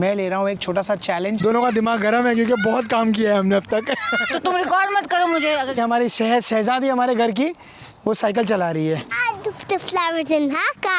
मैं ले रहा हूँ एक छोटा सा चैलेंज। दोनों का दिमाग गर्म है क्योंकि बहुत काम किया है हमने अब तक। तो तुम रिकॉर्ड मत करो मुझे। कि हमारी शहजादी हमारे घर की वो साइकिल चला रही है। The flowers in Haka.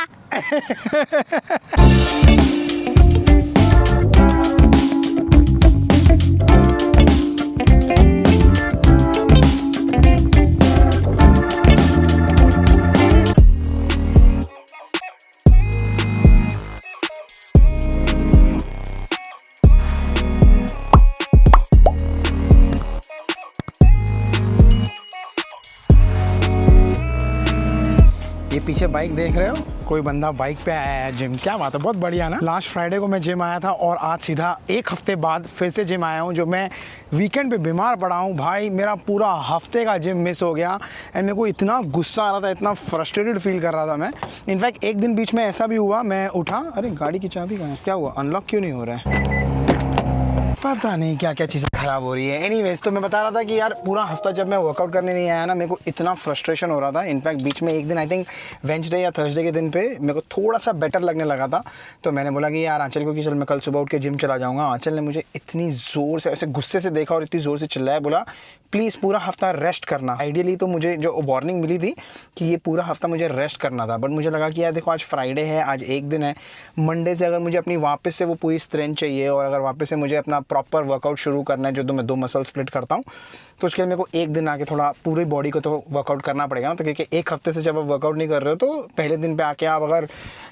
ये पीछे बाइक देख रहे हो, कोई बंदा बाइक पे आया है जिम। क्या बात है, बहुत बढ़िया ना। लास्ट फ्राइडे को मैं जिम आया था और आज सीधा एक हफ्ते बाद फिर से जिम आया हूँ। जो मैं वीकेंड पे बीमार पड़ा हूँ भाई, मेरा पूरा हफ्ते का जिम मिस हो गया एंड मेरे को इतना गुस्सा आ रहा था, इतना फ्रस्ट्रेटेड फील कर रहा था मैं। इनफैक्ट एक दिन बीच में ऐसा भी हुआ, मैं उठा, अरे गाड़ी की चाबी कहाँ है, क्या हुआ, अनलॉक क्यों नहीं हो रहा है, पता नहीं क्या क्या चीज़ें ख़राब हो रही है। एनीवेज, तो मैं बता रहा था कि यार पूरा हफ्ता जब मैं वर्कआउट करने नहीं आया ना, मेरे को इतना फ्रस्ट्रेशन हो रहा था। इनफैक्ट बीच में एक दिन आई थिंक वेंसडे या थर्सडे के दिन पे मेरे को थोड़ा सा बेटर लगने लगा था, तो मैंने बोला कि यार आंचल को कि चल मैं कल सुबह उठ के जिम चला जाऊँगा। आंचल ने मुझे इतनी ज़ोर से ऐसे गुस्से से देखा और इतनी ज़ोर से चिल्लाया, बोला प्लीज़ पूरा हफ्ता रेस्ट करना। आइडियली तो मुझे जो वार्निंग मिली थी कि ये पूरा हफ्ता मुझे रेस्ट करना था, बट मुझे लगा कि यार देखो आज फ्राइडे है, आज एक दिन है, मंडे से अगर मुझे अपनी वापस से वो पूरी स्ट्रेंथ चाहिए और अगर वापस से मुझे अपना प्रॉपर वर्कआउट शुरू करना है, जो तो मैं 2 मसल स्प्लिट करता हूँ, तो उसके लिए मेरे को एक दिन आके थोड़ा पूरी बॉडी को तो वर्कआउट करना पड़ेगा ना। तो क्योंकि एक हफ्ते से जब आप वर्कआउट नहीं कर रहे हो तो पहले दिन पे आके आप अगर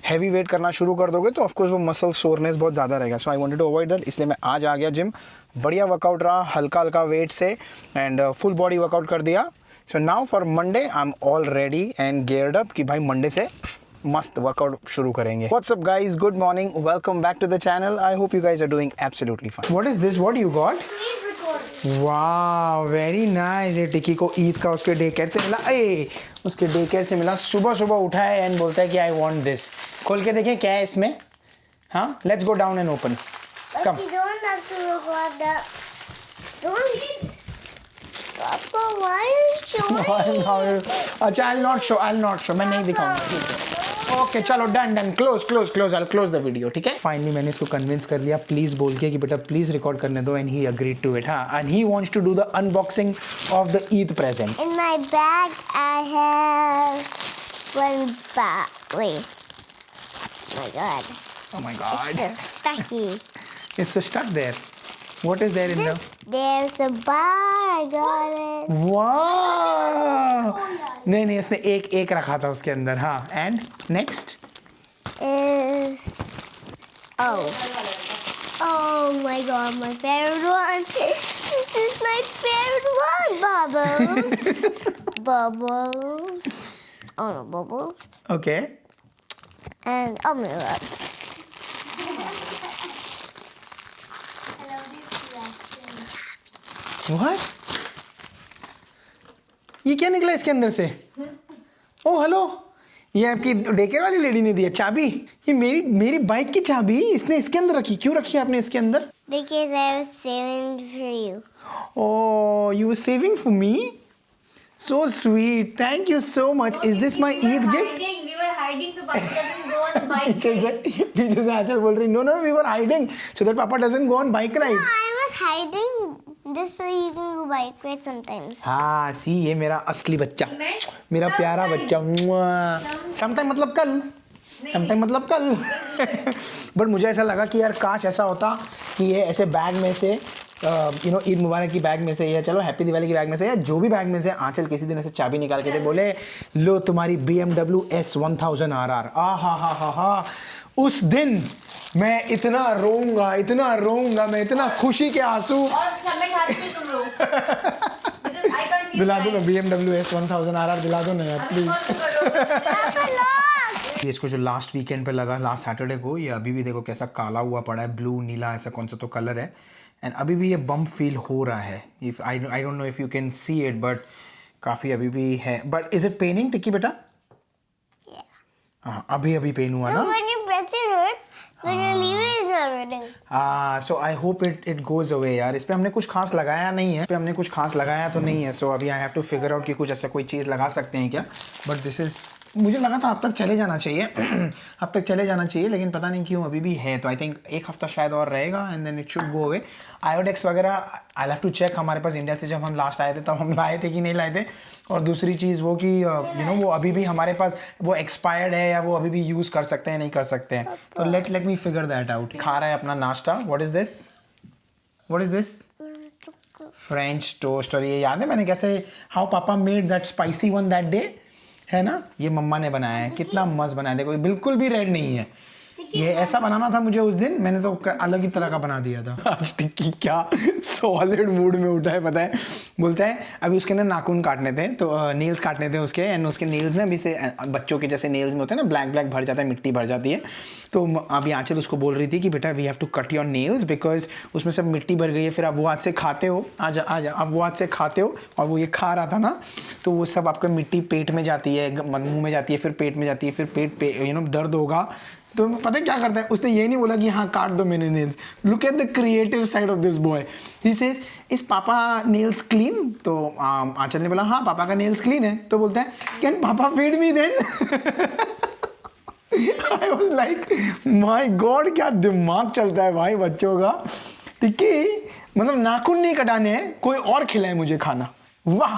हैवी वेट करना शुरू कर दोगे तो ऑफकोर्स वो मसल सोरनेस बहुत ज़्यादा रहेगा। So I wanted to avoid that, इसलिए मैं आज आ गया जिम। बढ़िया वर्कआउट रहा, हल्का हल्का वेट से एंड फुल बॉडी वर्कआउट कर दिया। So now for Monday I am all ready and geared up कि भाई मंडे से मस्त वर्कआउट शुरू करेंगे। What's up guys, good morning, welcome back to the channel. I hope you guys are doing absolutely fine. What is this, what you got? वाह very nice. ये टिक्की को ईद का उसके डे केयर से मिला, उसके डे केयर से मिला। सुबह सुबह उठा है एंड बोलता है कि आई वांट दिस। खोल के देखें क्या है इसमें। हाँ, let's go down and open. Come. You don't have to record that. Don't. Papa, why are you showing? अच्छा, I'll not show, मैं नहीं दिखाऊंगा। ओके चलो, done, close, I'll close the video, ठीक है। फाइनली मैंने इसको कन्विंस कर लिया प्लीज बोल के कि बेटा प्लीज रिकॉर्ड करने दो, and he agreed to it। हाँ, and he wants to do the unboxing of the Eid present। In my bag, I have one bag. Wait. Oh my God. Oh my God, It's so stucky. it's stuck there। What is there in the? There's a bar. I got it. वाह, नहीं इसने एक रखा था उसके अंदर। हाँ, and next Is oh my God, my favorite one. This is my favorite one. Bubbles. Bubbles. Oh no, bubbles. Okay. And oh my God. What? ये क्या निकला इसके अंदर से? ओह हेलो, ये आपकी डेकेयर वाली लेडी ने दिया चाबी। ये मेरी बाइक की चाबी इसने इसके अंदर रखी। क्यों रखी आपने इसके अंदर? Because I was saving for you. Oh, you were saving for me? So sweet. Thank you so much. Is this my Eid gift? We were hiding so Papa doesn't go on the bike ride. पीछे से आंचल बोल रही no, we were hiding so that Papa doesn't go on bike ride. No, I was hiding just so you can go bike ride sometimes. हाँ, सी ये मेरा असली बच्चा, मेरा प्यारा बच्चा। समटाइम मतलब कल, समटाइम मतलब कल। बट मुझे ऐसा लगा कि यार काश ऐसा होता कि ये ऐसे बैग में से ईद मुबारक की बैग में से या चलो हैप्पी दिवाली की बैग में से या जो भी बैग में से आंचल किसी दिन ऐसे चाबी निकाल के दे, बोले लो तुम्हारी BMW S1000 RR। हा, उस दिन मैं इतना रोऊंगा, मैं इतना खुशी के आंसू। और सब में खाते थे तुम लोग। Because I can't see दिला दो ना BMW S1000 RR, दिला दो ना यार प्लीज। ये इसको जो लास्ट वीकेंड पे लगा, लास्ट सैटरडे को, ये अभी भी देखो कैसा काला हुआ पड़ा है, ब्लू नीला ऐसा कौन सा तो कलर है, एंड अभी भी ये बम्प फील हो रहा है। If I don't know if you can see it, but काफ़ी अभी भी है। बट इज इट पेनिंग टिक्की बेटा? हाँ, अभी पेन हुआ ना। When you press it hurts. When you leave it, it's not hurting. So I hope it goes away यार। इस पे हमने कुछ खास लगाया नहीं है, तो नहीं है। सो अभी I have to figure out कि कुछ ऐसा कोई चीज़ लगा सकते हैं क्या। बट दिस इज मुझे लगा था अब तक चले जाना चाहिए अब तक चले जाना चाहिए, लेकिन पता नहीं क्यों अभी भी है। तो आई थिंक एक हफ्ता शायद और रहेगा and then it should go away. Iodex वगैरह आई हैव टू चेक। हमारे पास इंडिया से जब हम लास्ट आए थे तब हम लाए थे कि नहीं लाए थे। और दूसरी चीज़ वो कि यू नो वो अभी भी हमारे पास वो एक्सपायर्ड है या वो अभी भी यूज़ कर सकते हैं नहीं कर सकते हैं। तो let me figure that out. खा रहा है अपना नाश्ता। What is this French toast. और ये याद है मैंने कैसे हाउ पापा made that spicy one that day, है ना? ये मम्मा ने बनाया है, कितना मस्त बनाया। देखो ये बिल्कुल भी रेड नहीं है। ये ऐसा बनाना था मुझे उस दिन, मैंने तो अलग ही तरह का बना दिया था। आज टिक्की क्या सॉलिड मूड में उठा है पता है। बोलता है अभी उसके ना नाखून काटने थे, तो नेल्स काटने थे उसके, एंड उसके नेल्स ना अभी से बच्चों के जैसे नेल्स में होते हैं ना, ब्लैक ब्लैक भर जाता है, मिट्टी भर जाती है। तो अभी आंचल उसको बोल रही थी कि बेटा we have to cut your nails because उसमें सब मिट्टी भर गई है। फिर आप वो हाथ से खाते हो, आजा आप वो हाथ से खाते हो, और वो ये खा रहा था ना, तो वो सब आपका मिट्टी पेट में जाती है, मुंह में जाती है, फिर पेट में जाती है, फिर पेट पे यू नो दर्द होगा। तो पता है क्या करता है, उसने ये नहीं बोला कि हाँ काट दो मेरे nails. Look at the creative side of this boy. He says is पापा नेल्स क्लीन? तो आंचल ने बोला हाँ पापा का नेल्स क्लीन है। तो बोलता है can papa feed me then? I was like my God, क्या दिमाग चलता है भाई बच्चों का। ठीक है, मतलब नाखून नहीं कटाने हैं, कोई और खिलाए मुझे खाना। वाह,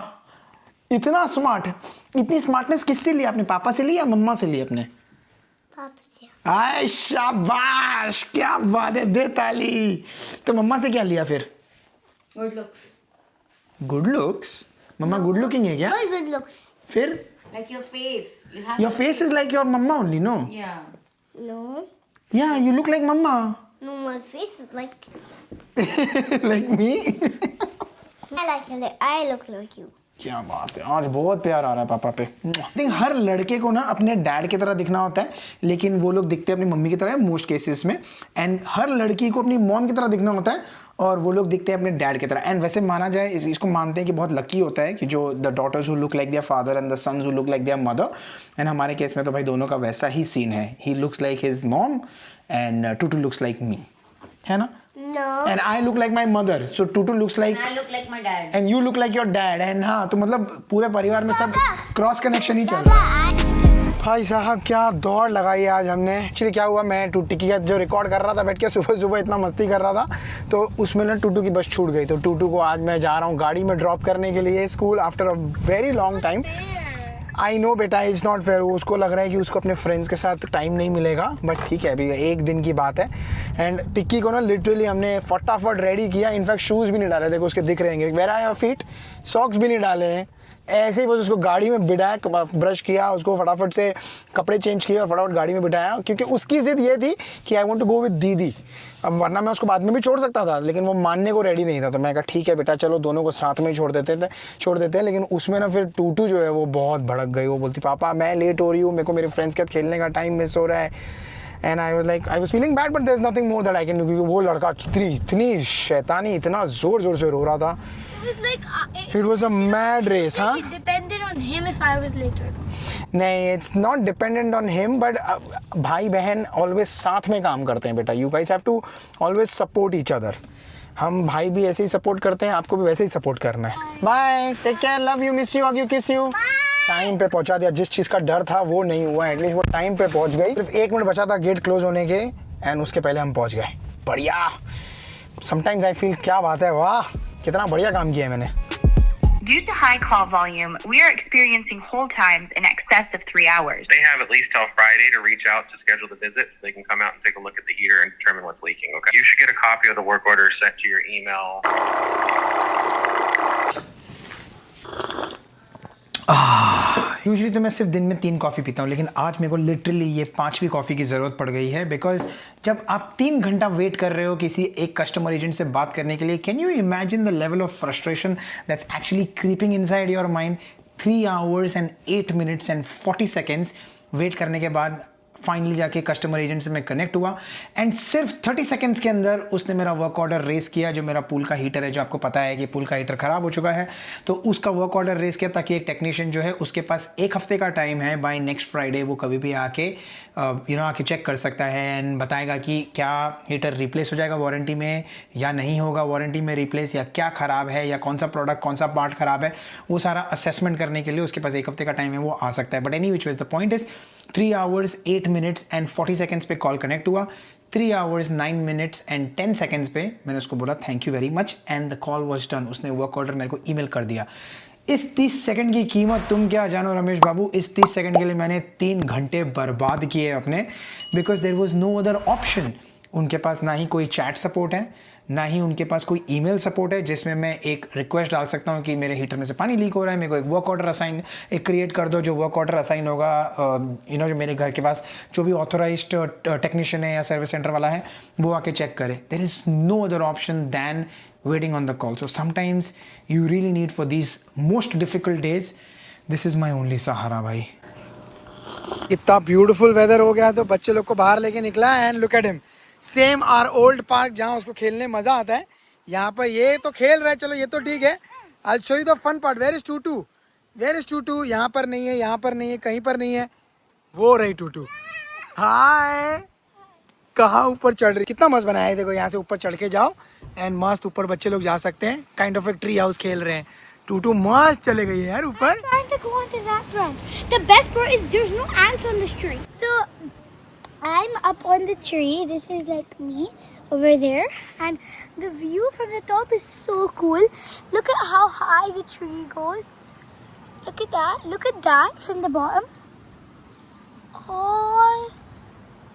इतना स्मार्ट। इतनी स्मार्टनेस किससे ली आपने? पापा से ली या मम्मा से ली अपने? पापा से। आय शाबाश, क्या बात है, दे ताली। तो मम्मा से क्या लिया फिर? Good looks. Good looks? Mama good looking है क्या? Not good looks. फिर Like your face. You have your face is like your mumma only, no? Yeah. No. Yeah you look like mumma. No, my face is like. Like me. I look like you. क्या बात है, आज बहुत प्यार आ रहा है पापा पे। आई थिंक हर लड़के को ना अपने डैड की तरह दिखना होता है, लेकिन वो लोग दिखते हैं अपनी मम्मी की तरह मोस्ट केसेस में। एंड हर लड़की को अपनी मॉम की तरह दिखना होता है, और वो लोग दिखते हैं अपने डैड की तरह। एंड वैसे माना जाए इसको मानते हैं कि बहुत लकी होता है कि जो the daughters who look like their father and the sons who look like their mother. And हमारे केस में तो भाई दोनों का वैसा ही सीन है। He looks like his mom and Tutu looks like me, है ना? No. And I look like my mother, so Tutu looks like And I look like my dad. And you look like your dad. And हाँ, तो मतलब पूरे परिवार में सब cross connection ही चल रहा है। भाई साहब क्या दौड़ लगाई आज हमने। एक्चुअली क्या हुआ, मैं टिक्की का जो रिकॉर्ड कर रहा था बैठ के सुबह सुबह, इतना मस्ती कर रहा था, तो उसमें ना टूटू की बस छूट गई। तो टूटू को आज मैं जा रहा हूँ गाड़ी में ड्रॉप करने के लिए school after a very long time. I know बेटा, इट्स नॉट फेयर। उसको लग रहा है कि उसको अपने फ्रेंड्स के साथ टाइम नहीं मिलेगा, बट ठीक है, अभी एक दिन की बात है। एंड टिक्की को ना लिटरली हमने फटाफट रेडी किया। इनफैक्ट शूज़ भी नहीं डाले, देखो उसके दिख रहेंगे, where are your feet, socks भी नहीं डाले हैं। ऐसे ही बस उसको गाड़ी में बिठाया, ब्रश किया, उसको फटाफट से कपड़े चेंज किए और फटाफट गाड़ी में बिठाया, क्योंकि उसकी ज़िद ये थी कि I want to go with didi. अब वरना मैं उसको बाद में भी छोड़ सकता था, लेकिन वो मानने को रेडी नहीं था। तो मैं कहा ठीक है बेटा, चलो दोनों को साथ में ही छोड़ देते हैं। लेकिन उसमें ना फिर टूटू जो है वो बहुत भड़क गई। वो बोलती पापा मैं लेट हो रही हूँ, मेरे को मेरे फ्रेंड्स के साथ खेलने का टाइम मिस हो रहा है। And I was feeling bad, but there is nothing more that I can do, क्योंकि वो लड़का इतनी शैतानी, इतना जोर जोर से रो रहा था। It was like It was a mad race, huh? It depended on him if I was late or not. नहीं, it's not dependent on him, but भाई बहन ऑलवेज साथ में काम करते हैं बेटा। You guys have to always support each other. हम भाई भी ऐसे ही सपोर्ट करते हैं, आपको भी वैसे ही सपोर्ट करना है। Bye, take care, love you, miss you, hug you, kiss you. Time पे पहुंचा दिया, जिस चीज़ का डर था वो नहीं हुआ, एटलीस्ट वो टाइम पे पहुंच गई। सिर्फ 1 मिनट बचा था गेट क्लोज होने के, एंड उसके पहले हम पहुंच गए। बढ़िया, समटाइम्स आई फील, क्या बात है, वाह कितना बढ़िया काम किया है मैंने। Due to high call volume, we are experiencing hold times in excess of 3 hours. They have at least till Friday to reach out to schedule the visit, so they can come out and take a look at the heater and determine what's leaking, okay? You should get a copy of the work order sent to your email. Usually तो मैं सिर्फ दिन में 3 coffee पीता हूँ, लेकिन आज मेरे को लिटरली ये 5वीं कॉफ़ी की ज़रूरत पड़ गई है। बिकॉज जब आप 3 घंटा वेट कर रहे हो किसी एक कस्टमर एजेंट से बात करने के लिए, can you imagine the level of frustration that's actually creeping inside your mind. 3 hours and 8 minutes and 40 seconds wait करने के बाद फाइनली जाके कस्टमर एजेंट से मैं कनेक्ट हुआ एंड सिर्फ 30 सेकेंड्स के अंदर उसने मेरा वर्क ऑर्डर रेस किया। जो मेरा पूल का हीटर है, जो आपको पता है कि पूल का हीटर ख़राब हो चुका है, तो उसका वर्क ऑर्डर रेस किया ताकि एक टेक्नीशियन जो है उसके पास 1 हफ्ते का टाइम है, बाय नेक्स्ट फ्राइडे वो कभी भी आके आके चेक कर सकता है एंड बताएगा कि क्या हीटर रिप्लेस हो जाएगा वारंटी में या नहीं होगा वारंटी में रिप्लेस, या क्या ख़राब है या कौन सा प्रोडक्ट कौन सा पार्ट ख़राब है, वो सारा असेसमेंट करने के लिए उसके पास 1 हफ्ते का टाइम है, वो आ सकता है। But any which the point is 3 hours 8 minutes and 40 seconds पे कॉल कनेक्ट हुआ। 3 hours 9 minutes and 10 seconds पे मैंने उसको बोला thank you very much and the call was done. उसने वर्क ऑर्डर मेरे को ईमेल कर दिया। इस 30 सेकंड की कीमत तुम क्या जानो रमेश बाबू। इस 30 सेकंड के लिए मैंने 3 घंटे बर्बाद किए अपने, because there was no other option. उनके पास ना ही कोई चैट सपोर्ट है, ना ही उनके पास कोई ईमेल सपोर्ट है जिसमें मैं एक रिक्वेस्ट डाल सकता हूँ कि मेरे हीटर में से पानी लीक हो रहा है, मेरे को एक वर्क ऑर्डर असाइन क्रिएट कर दो। जो वर्क ऑर्डर असाइन होगा जो मेरे घर के पास जो भी ऑथोराइज्ड टेक्नीशियन है या सर्विस सेंटर वाला है वो आके चेक करे। There is no other option than waiting on the call. So sometimes you really need, for these most difficult days, this is my only सहारा भाई। इतना ब्यूटीफुल वेदर हो गया तो बच्चे लोग को बाहर लेके निकला and look at him, same our old park जहाँ उसको खेलने मजा आता है, यहाँ पर ये तो खेल रहा है, चलो ये तो ठीक है। I show you the fun part. Where is Tutu, where is Tutu? यहाँ पर नहीं है, यहाँ पर नहीं है, कहीं पर नहीं है, वो रही टूटू। हाय, कहाँ ऊपर चढ़ रही, कितना मस्त बनाया है देखो। यहाँ से ऊपर चढ़ के जाओ एंड मस्त ऊपर बच्चे लोग जा सकते हैं, काइंड ऑफ एक ट्री हाउस खेल रहे हैं। टूटू मस्त चले गई है यार ऊपर। Trying to go onto that run. The best part is there's no ants on this tree. So I'm up on the tree. This is like me over there, and the view from the top is so cool. Look at how high the tree goes. Look at that. Look at that from the bottom. Oh,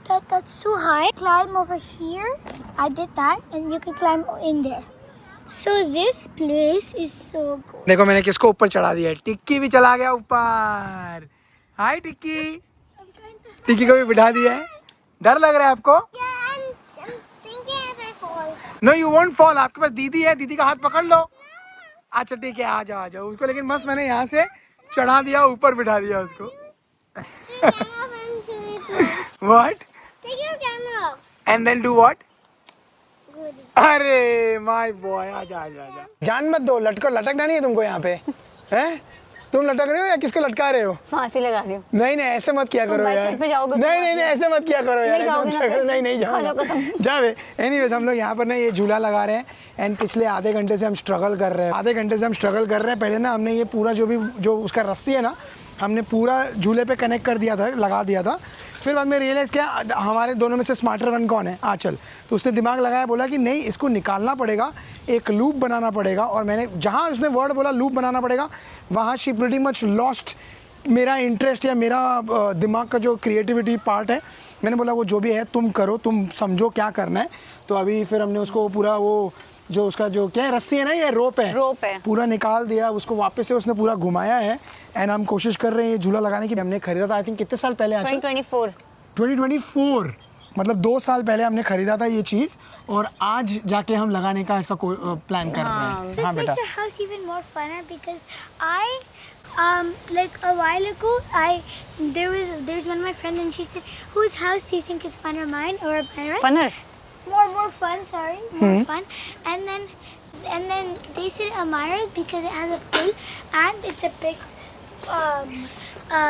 that's so high. Climb over here. I did that, and you can climb in there. So this place is so cool. देखो मैंने किसको ऊपर चढ़ा दिया है, टिक्की भी चला गया ऊपर। हाय टिक्की, टिक्की को भी बिठा दिया है। डर लग रहा है आपको? Yeah, I'm thinking if I fall. No you won't fall. आपके पास दीदी है, दीदी का हाथ पकड़ लो। अच्छा ठीक है, आ जाओ आ जाओ उसको। लेकिन मस्त मैंने यहाँ से चढ़ा दिया, ऊपर बिठा दिया उसको। What? Take your camera off. And then do what? Good. अरे माय बॉय, आजा आजा आजा। जान मत दो, लटकना नहीं है तुमको यहाँ पे, हैं? तुम लटक रहे हो या किसको लटका रहे हो? फांसी लगा रही हूँ। नहीं नहीं ऐसे मत किया करो बाइक यार। पे जाओगे तो नहीं नहीं नहीं ऐसे मत किया करो यार, नहीं ऐसे मत जाओगे किया ना करो। फिर? नहीं नहीं खा लो कसम। जावे। एनीवेज हम लोग यहाँ पर ना ये झूला लगा रहे हैं एंड पिछले आधे घंटे से हम स्ट्रगल कर रहे हैं। पहले ना हमने ये पूरा जो उसका रस्सी है ना, हमने पूरा झूले पे कनेक्ट कर दिया था, लगा दिया था। फिर बाद में रियलाइज़ किया हमारे दोनों में से स्मार्टर वन कौन है, आंचल। तो उसने दिमाग लगाया, बोला कि नहीं इसको निकालना पड़ेगा, एक लूप बनाना पड़ेगा। और मैंने जहाँ उसने वर्ड बोला लूप बनाना पड़ेगा, वहाँ शी प्रीटी मच लॉस्ट मेरा इंटरेस्ट या मेरा दिमाग का जो क्रिएटिविटी पार्ट है। मैंने बोला वो जो भी है तुम करो, तुम समझो क्या करना है। तो अभी फिर हमने उसको पूरा वो जो उसका जो क्या है रस्सी है ना, ये रोप है पूरा निकाल दिया, उसको वापस से उसने पूरा घुमाया है एंड हम कोशिश कर रहे हैं ये झूला लगाने की। हमने खरीदा था आई थिंक कितने साल पहले, 2024, मतलब 2 साल पहले हमने खरीदा था ये चीज़ और आज जाके हम लगाने का इसका प्लान कर रहे हैं। This हाँ बेटा। makes your house even more funner because like a while ago there's one of my friends and she said, whose house do you think is funner, mine or Byron? Funner. More fun, sorry, more fun. And then they said Amira's because it has a pool and it's a big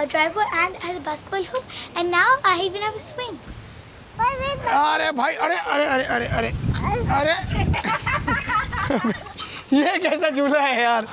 driveway and it has a basketball hoop, and now I even have a swing. अरे भाई, अरे अरे अरे अरे अरे अरे ये कैसा झूला है यार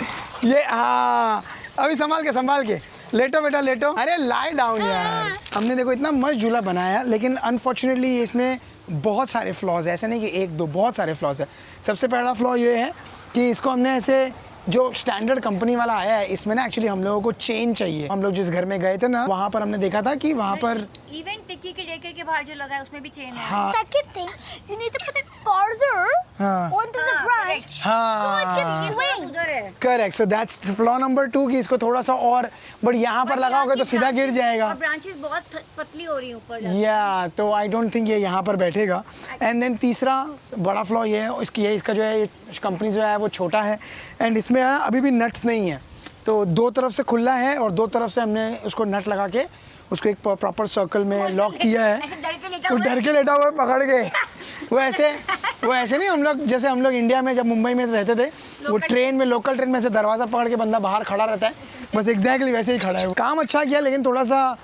ये। हाँ अभी संभाल के लेटो बेटा लेटो। अरे लाई डाउन यार। हमने देखो इतना मस्त झूला बनाया, लेकिन अनफॉर्चुनेटली इसमें बहुत सारे फ्लॉज है। ऐसा नहीं कि 1-2, बहुत सारे फ्लॉज है। सबसे पहला फ्लॉ ये है कि इसको हमने ऐसे जो स्टैंडर्ड कंपनी वाला आया है, इसमें ना एक्चुअली हम लोगों को चेन चाहिए। हम लोग जिस घर में गए थे ना, वहाँ पर हमने देखा था कि वहाँ पर इवन टिक्की के डेकर के बाहर जो लगा है उसमें भी चेन है। हाँ Second thing, you need to put it farther हाँ onto the branch so it can हाँ swing. उधर है। Correct. So that's flaw number 2 कि इसको थोड़ा सा और बट यहाँ पर लगाओगे तो सीधा गिर जाएगा। और ब्रांचेस बहुत पतली हो रही हैं ऊपर जाके। या तो आई डोंट थिंक ये यहाँ पर बैठेगा। एंड देन तीसरा बड़ा फ्लॉ ये है इसका जो है कंपनी जो है वो छोटा है एंड इसमें अभी भी नट्स नहीं है। तो 2 तरफ से खुला है और 2 तरफ से हमने उसको नट लगा के उसको एक प्रॉपर सर्कल में लॉक किया है। ऐसे डर के लेटा वो हुआ है। डर के लेटा हुआ है पकड़ के। वो ऐसे नहीं, हम लोग जैसे हम लोग इंडिया में जब मुंबई में रहते थे, वो ट्रेन में, लोकल ट्रेन में से दरवाज़ा पकड़ के बंदा बाहर खड़ा रहता है, बस एग्जैक्टली वैसे ही खड़ा है। काम अच्छा किया, लेकिन थोड़ा सा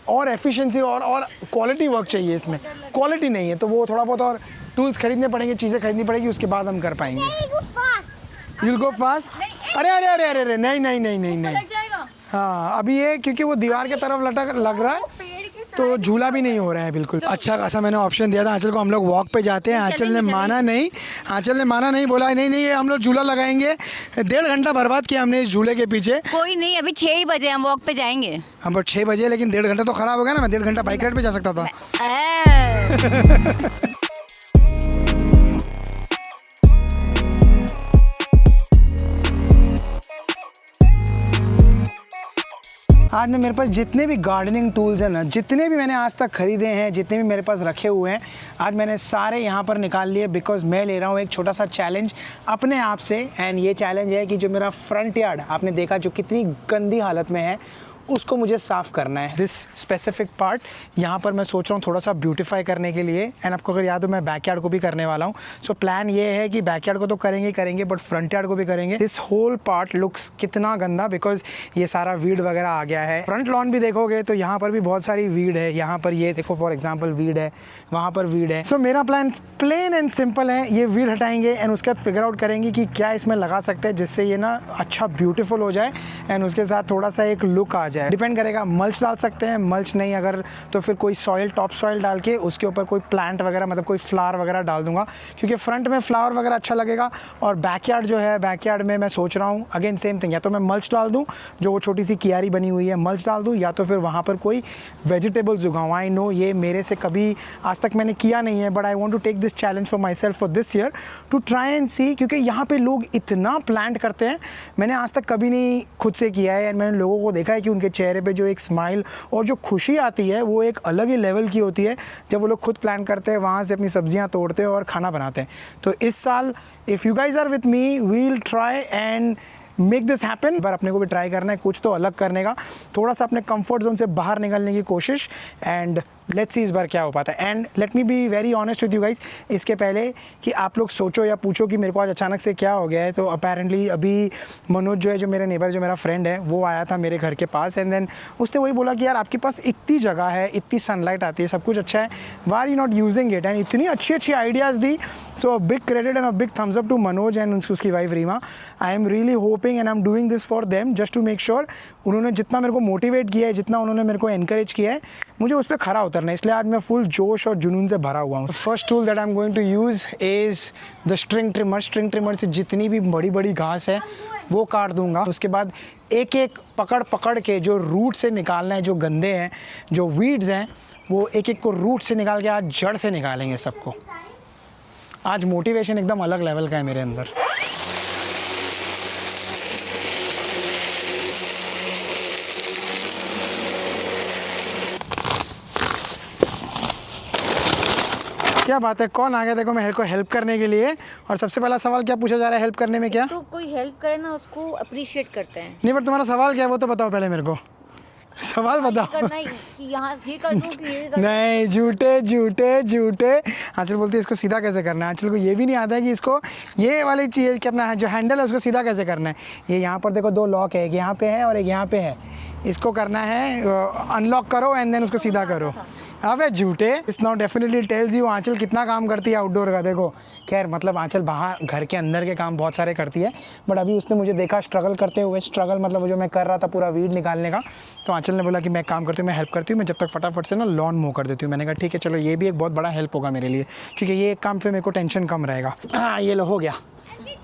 और एफिशिएंसी और क्वालिटी वर्क चाहिए इसमें। क्वालिटी नहीं है, तो वो थोड़ा बहुत और टूल्स खरीदने पड़ेंगे, चीज़ें खरीदनी पड़ेगी, उसके बाद हम कर पाएंगे। You'll go fast? अरे अरे अरे अरे अरे नहीं नहीं नहीं नहीं नहीं। लग जाएगा। हाँ, अभी ये क्योंकि वो दीवार के तरफ लटक लग रहा है, पेड़ के तो झूला भी नहीं हो रहा है बिल्कुल। अच्छा खासा मैंने ऑप्शन दिया था आंचल को, हम लोग वॉक पे जाते हैं। आंचल ने माना नहीं, बोला नहीं नहीं, ये हम लोग झूला लगाएंगे। 1.5 घंटा बर्बाद किया हमने इस झूले के पीछे। कोई नहीं, अभी 6 ही बजे हम वॉक पे जाएंगे। हम 6 बजे, लेकिन 1.5 घंटा तो खराब हो गया ना। मैं 1.5 घंटा बाइक राइड पे जा सकता था। आज ना मेरे पास जितने भी गार्डनिंग टूल्स हैं ना, जितने भी मैंने आज तक खरीदे हैं, जितने भी मेरे पास रखे हुए हैं, आज मैंने सारे यहाँ पर निकाल लिए। बिकॉज मैं ले रहा हूँ एक छोटा सा चैलेंज अपने आप से। एंड ये चैलेंज है कि जो मेरा फ्रंट यार्ड आपने देखा जो कितनी गंदी हालत में है, उसको मुझे साफ़ करना है। दिस स्पेसिफिक पार्ट यहाँ पर मैं सोच रहा हूँ थोड़ा सा ब्यूटीफाई करने के लिए। एंड आपको अगर याद हो, मैं बैकयार्ड को भी करने वाला हूँ। सो प्लान ये है कि बैकयार्ड को तो करेंगे ही करेंगे, बट फ्रंट यार्ड को भी करेंगे। दिस होल पार्ट लुक्स कितना गंदा, बिकॉज ये सारा वीड वगैरह आ गया है। फ्रंट लॉन भी देखोगे तो यहाँ पर भी बहुत सारी वीड है। यहाँ पर ये देखो फॉर एग्जाम्पल वीड है, वहाँ पर वीड है। सो मेरा प्लान प्लेन एंड सिंपल है, ये वीड हटाएंगे एंड उसके बाद फिगर आउट करेंगे कि क्या इसमें लगा सकते हैं जिससे ये ना अच्छा ब्यूटीफुल हो जाए एंड उसके साथ थोड़ा सा एक लुक आ जाए। डिपेंड करेगा, मल्च डाल सकते हैं, मल्च नहीं अगर तो फिर कोई सॉइल, टॉप सॉइल डाल के उसके ऊपर कोई प्लांट वगैरह, मतलब कोई फ्लावर वगैरह डाल दूंगा, क्योंकि फ्रंट में फ्लावर वगैरह अच्छा लगेगा। और बैकयार्ड जो है, बैकयार्ड में मैं सोच रहा हूँ अगेन सेम थिंग, या तो मैं मल्च डाल दूँ, जो वो छोटी सी कियारी बनी हुई है, मल्च डाल दूँ, या तो फिर वहाँ पर कोई वेजिटेबल्स उगाऊँ। आई नो ये मेरे से कभी आज तक मैंने किया नहीं है, but I want to take this challenge for myself for this year to try and see, क्योंकि यहाँ पे लोग इतना प्लांट करते हैं, मैंने आज तक कभी नहीं खुद से किया है। एंड मैंने लोगों को देखा है कि उनके चेहरे पे जो एक स्माइल और जो खुशी आती है वो एक अलग ही लेवल की होती है जब वो लोग खुद प्लान करते हैं, वहाँ से अपनी सब्जियाँ तोड़ते हैं और खाना बनाते हैं। तो इस साल if you guys are with me, we'll try and make this happen. पर अपने को भी ट्राई करना है कुछ तो अलग करने का, थोड़ा सा अपने कंफर्ट जोन से बाहर निकलने की कोशिश। एंड लेट्स सी इस बार क्या हो पाता है। And let me be very honest with you guys, इसके पहले कि आप लोग सोचो या पूछो कि मेरे को आज अचानक से क्या हो गया है, तो अपेरेंटली अभी मनोज जो है, जो मेरे नेबर, जो मेरा फ्रेंड है, वो आया था मेरे घर के पास। एंड देन उसने वही बोला कि यार आपके पास इतनी जगह है, इतनी सनलाइट आती है, सब कुछ अच्छा है, why are you not using it. And इतनी अच्छी अच्छी आइडियाज़ दी। So big credit and a big thumbs up to Manoj and उसकी wife Reema. I am really hoping and I am doing this for them just to make sure. उन्होंने जितना मेरे को motivate किया है, जितना उन्होंने मेरे को एनकरेज किया है, मुझे उस पर खरा उतरना है, इसलिए आज मैं फुल जोश और जुनून से भरा हुआ हूँ। First tool that I am going to use is the string trimmer. String trimmer से जितनी भी बड़ी बड़ी घास है वो काट दूंगा। उसके बाद एक एक पकड़ के जो रूट से निकालना है, जो गंदे हैं, जो वीड्स हैं, वो एक एक को रूट से निकाल के आज जड़ से निकालेंगे सबको। आज मोटिवेशन एकदम अलग लेवल का है मेरे अंदर। क्या बात है, कौन आ गया देखो मेरे को हेल्प करने के लिए। और सबसे पहला सवाल क्या पूछा जा रहा है हेल्प करने में? क्या तो कोई हेल्प करे ना, उसको अप्रिशिएट करते हैं। नहीं, पर तुम्हारा सवाल क्या है वो तो बताओ पहले मेरे को। सवाल बताओ। करना ही कि यहाँ ये कर दूँ कि ये कर दूँ। नहीं, झूठे झूठे झूठे। आंचल बोलती है इसको सीधा कैसे करना है। आंचल को ये भी नहीं आता है कि इसको ये वाली चीज़ कि अपना जो हैंडल है उसको सीधा कैसे करना है। ये यहाँ पर देखो 2 लॉक है, एक यहाँ पे है और एक यहाँ पे है। इसको करना है अनलॉक करो एंड देन उसको सीधा करो। अबे झूठे। It's now definitely tells you Aanchal कितना काम करती है आउटडोर का। देखो खैर मतलब आंचल बाहर घर के अंदर के काम बहुत सारे करती है, बट अभी उसने मुझे देखा स्ट्रगल करते हुए। स्ट्रगल मतलब वो जो मैं कर रहा था पूरा वीड निकालने का, तो आंचल ने बोला कि मैं काम करती हूँ, मैं हेल्प करती हूँ, मैं जब तक फटाफट से ना लॉन मूव कर देती हूँ। मैंने कहा ठीक है चलो, ये भी एक बहुत बड़ा हेल्प होगा मेरे लिए, क्योंकि ये एक काम पे मेरे को टेंशन कम रहेगा। हाँ ये लो हो गया,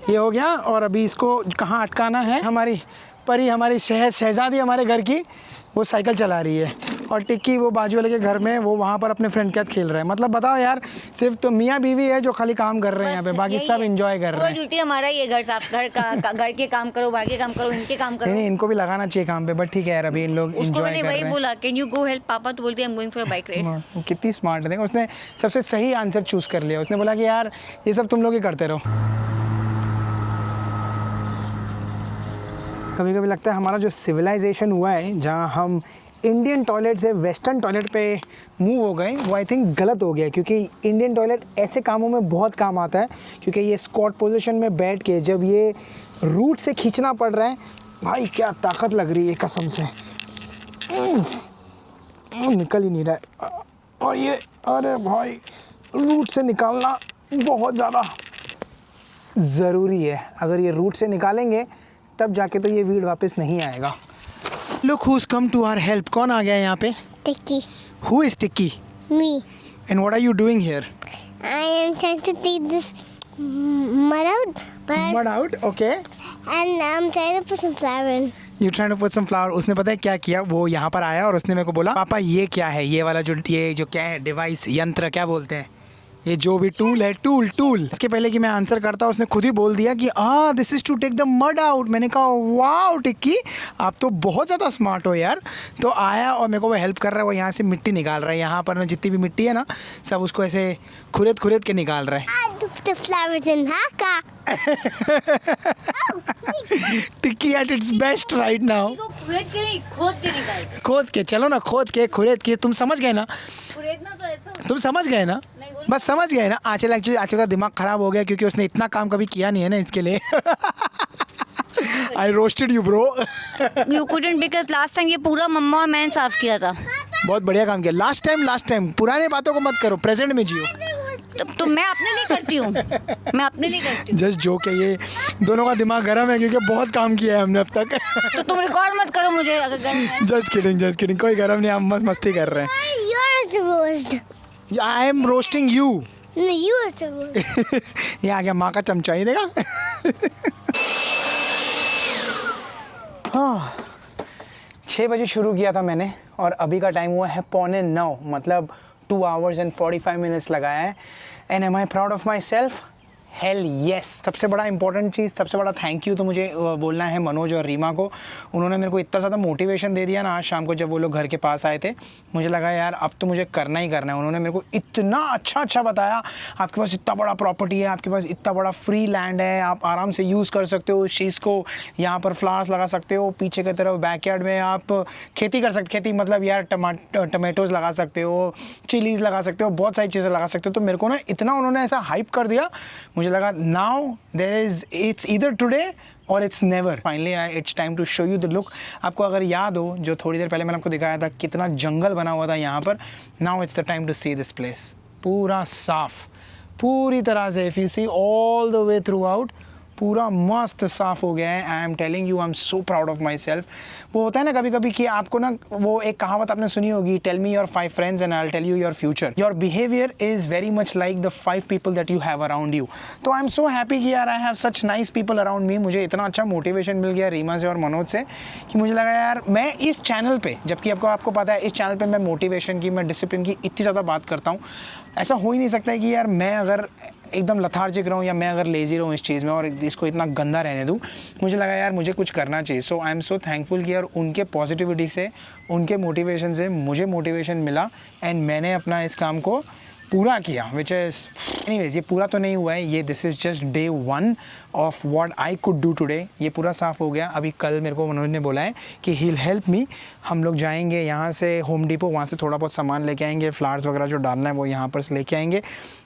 ये हो गया। और अभी इसको कहाँ अटकाना है। हमारी परी, हमारी शहजादी हमारे घर की, वो साइकिल चला रही है और टिक्की वो बाजू वाले के घर में, वो वहाँ पर अपने फ्रेंड के साथ खेल रहे हैं। मतलब बताओ यार, सिर्फ तो मियाँ बीवी है जो खाली काम कर रहे हैं यहाँ पे, बाकी सब एंजॉय कर रहे हैं। ड्यूटी हमारा ये घर साफ, घर के काम करो, बाकी काम करो, इनके काम करो। नहीं इनको भी लगाना चाहिए काम पे, बट ठीक है यार अभी इन लोग एंजॉय कर रहे हैं। वही बोला कैन यू गो हेल्प पापा, तो बोलती है आई am going for a bike ride. कितनी स्मार्ट है, देखो उसने सबसे सही आंसर चूज कर लिया। उसने बोला कि यार ये सब तुम लोग ही करते रहो। कभी कभी लगता है हमारा जो सिविलाइजेशन हुआ है, जहाँ हम इंडियन टॉयलेट से वेस्टर्न टॉयलेट पे मूव हो गए वो आई थिंक गलत हो गया, क्योंकि इंडियन टॉयलेट ऐसे कामों में बहुत काम आता है, क्योंकि ये स्क्वाट पोजीशन में बैठ के जब ये रूट से खींचना पड़ रहा है, भाई क्या ताकत लग रही है कसम से, निकल ही नहीं रहा है। और ये अरे भाई रूट से निकालना बहुत ज़्यादा ज़रूरी है, अगर ये रूट से निकालेंगे तब जाके तो ये वीड वापस नहीं आएगा। Look who's come to our help. कौन आ गया है यहाँ पे? Ticky. Who is Ticky Me. And what are you doing here? I am trying to take this mud out, but mud out, okay. and I'm trying to put some flour in. You trying to put some flour. उसने पता है क्या किया, वो यहाँ पर आया और उसने मेरे को बोला पापा ये क्या है, ये वाला जो क्या है डिवाइस, यंत्र क्या बोलते हैं, ये जो भी टूल है, टूल। इसके पहले कि मैं आंसर करता उसने खुद ही बोल दिया कि this is to take the mud out. मैंने कहा वाओ टिक्की, आप तो बहुत ज़्यादा स्मार्ट हो यार। तो आया और मेरे को वो हेल्प कर रहा है, वो यहाँ से मिट्टी निकाल रहा है, यहाँ पर ना जितनी भी मिट्टी है ना सब उसको ऐसे खुरेद के निकाल रहा है। I put the flowers in haka. Tikki at its best right now. इसको खुरेद के नहीं, खोद के निकाल। खोद के, चलो ना, खोद के खुरेद के, तुम समझ गए ना, खुरेदना तो ऐसा तुम समझ गए ना, नहीं, बोलो। बस समझ गए ना। आंचल का दिमाग खराब हो गया क्योंकि उसने इतना काम कभी किया नहीं है ना इसके लिए। I roasted you bro. You couldn't because last time ये पूरा मम्मा और मैंने साफ किया था। बहुत बढ़िया काम किया। लास्ट टाइम पुराने बातों को मत करो, प्रेजेंट में जियो। तो मैं अपने लिए करती हूँ, मैं अपने लिए करती हूँ। जस्ट जोक है, ये दोनों का दिमाग गर्म है क्योंकि बहुत काम किया है हमने अब तक। तो तुम रिकॉर्ड मत करो मुझे अगर गर्म है। जस्ट किडिंग, कोई गर्म नहीं, हम बस मस्ती कर रहे हैं। Yours roast. I am roasting you. No, yours roast. ये आ गया माँ का चमचा, ही देगा। हाँ, 6 बजे शुरू किया था मैंने और अभी का टाइम हुआ है 8:45, मतलब 2 hours and 45 minutes लगाया है। And am I proud of myself? Hell yes. सबसे बड़ा इंपॉर्टेंट चीज़, सबसे बड़ा थैंक यू तो मुझे बोलना है मनोज और रीमा को। उन्होंने मेरे को इतना ज़्यादा मोटिवेशन दे दिया ना आज शाम को जब वो लोग घर के पास आए थे। मुझे लगा यार अब तो मुझे करना ही करना है। उन्होंने मेरे को इतना अच्छा बताया, आपके पास इतना बड़ा प्रॉपर्टी है, आपके पास इतना बड़ा फ्री लैंड है, आप आराम से यूज़ कर सकते हो उस चीज़ को, यहाँ पर फ्लावर्स लगा सकते हो, पीछे की तरफ बैकयार्ड में आप खेती कर सकते, खेती मतलब यार टमाटोज़ लगा सकते हो, चिलीज़ लगा सकते हो, बहुत सारी चीज़ें लगा सकते हो। तो मेरे को ना इतना उन्होंने ऐसा हाइप कर दिया, मुझे लगा now it's either today or it's never. Finally it's time to show you the look. आपको अगर याद हो जो थोड़ी देर पहले मैंने आपको दिखाया था कितना जंगल बना हुआ था यहाँ पर, now it's the time to see this place. पूरा साफ, पूरी तरह से if you see all the way throughout, पूरा मस्त साफ़ हो गया है। I am telling you, I am so proud of my self. वो होता है ना कभी कभी कि आपको ना, वो एक कहावत आपने सुनी होगी, tell me your 5 friends and I will tell you your future. Your behaviour is very much like the 5 people that you have around you. तो आई एम सो हैप्पी कि यार I have such nice people around me. मुझे इतना अच्छा motivation मिल गया रीमा से और मनोज से कि मुझे लगा यार मैं इस चैनल पे, जबकि आपको पता है इस चैनल पे मैं मोटिवेशन की, मैं डिसिप्लिन की इतनी ज़्यादा बात करता हूँ। ऐसा हो ही नहीं सकता है कि यार मैं अगर एकदम लथार्जिक रहूँ या मैं अगर लेज़ी रहूँ इस चीज़ में और इसको इतना गंदा रहने दूँ। मुझे लगा यार मुझे कुछ करना चाहिए। सो आई एम सो थैंकफुल कि यार उनके पॉजिटिविटी से, उनके मोटिवेशन से मुझे मोटिवेशन मिला एंड मैंने अपना इस काम को पूरा किया, विच इज़ एनीवेज। ये पूरा तो नहीं हुआ है, ये this is just day 1 of what I could do today. ये पूरा साफ़ हो गया। अभी कल मेरे को मनोज ने बोला है कि ही विल हेल्प मी। हम लोग जाएंगे यहाँ से होम डिपो, वहाँ से थोड़ा बहुत सामान लेके आएंगे, फ्लावर्स वगैरह जो डालना है वो यहाँ पर से लेके आएंगे,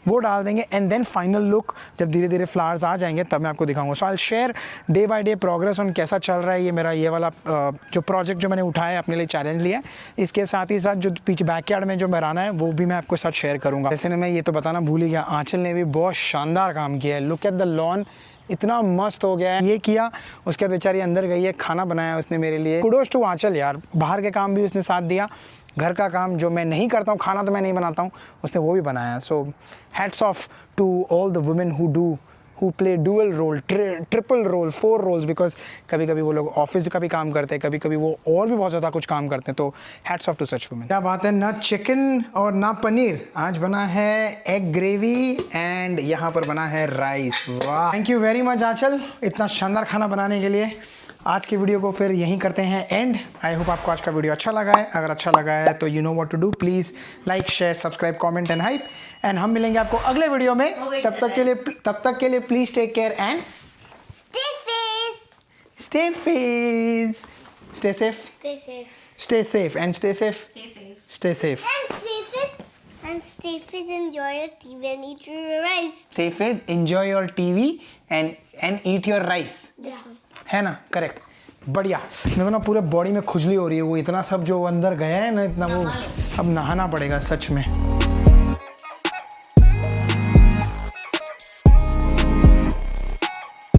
वो डाल देंगे एंड देन फाइनल लुक जब धीरे धीरे फ्लावर्स आ जाएंगे तब मैं आपको दिखाऊंगा। So I will share day by day progress on कैसा चल रहा है ये मेरा ये वाला जो प्रोजेक्ट जो मैंने उठाया है, अपने लिए चैलेंज लिया है। इसके साथ ही साथ जो पीछे बैकयार्ड में जो बनाना है वो भी मैं आपको साथ शेयर करूँगा। जैसे मैं ये तो बताना भूल ही गया, आंचल ने भी बहुत शानदार काम किया है। लुक एट द लॉन, इतना मस्त हो गया है। ये किया, उसके बाद बेचारी अंदर गई है, खाना बनाया उसने मेरे लिए। कुडोस टू आंचल यार, बाहर के काम भी उसने साथ दिया, घर का काम जो मैं नहीं करता हूँ, खाना तो मैं नहीं बनाता हूँ, उसने वो भी बनाया। So hats off to all the women who play dual role, triple role, 4 roles, because कभी कभी वो लोग ऑफिस का भी काम करते हैं, कभी कभी वो और भी बहुत ज़्यादा कुछ काम करते हैं। तो hats off to such women. क्या बात है, ना चिकन और ना पनीर, आज बना है एग ग्रेवी एंड यहाँ पर बना है राइस। वाह, थैंक यू वेरी मच आंचल इतना शानदार खाना बनाने के लिए। आज की वीडियो को फिर यहीं करते हैं एंड। आई होप आपको आज का वीडियो अच्छा लगा है। अगर अच्छा लगा है तो you know what to do, please like, share, subscribe, comment and hype. And हम मिलेंगे आपको अगले वीडियो में। तब तक के लिए please take care and Stay safe. Stay safe. Stay safe. Stay safe and stay safe. Stay safe. Stay safe. And stay fit, enjoy your TV and eat your rice. Stay safe. Enjoy your TV and eat your rice. This one. है ना, correct, बढ़िया। मेरे को ना पूरे body में खुजली हो रही है, वो इतना सब जो अंदर गया है ना, इतना वो अब नहाना पड़ेगा सच में।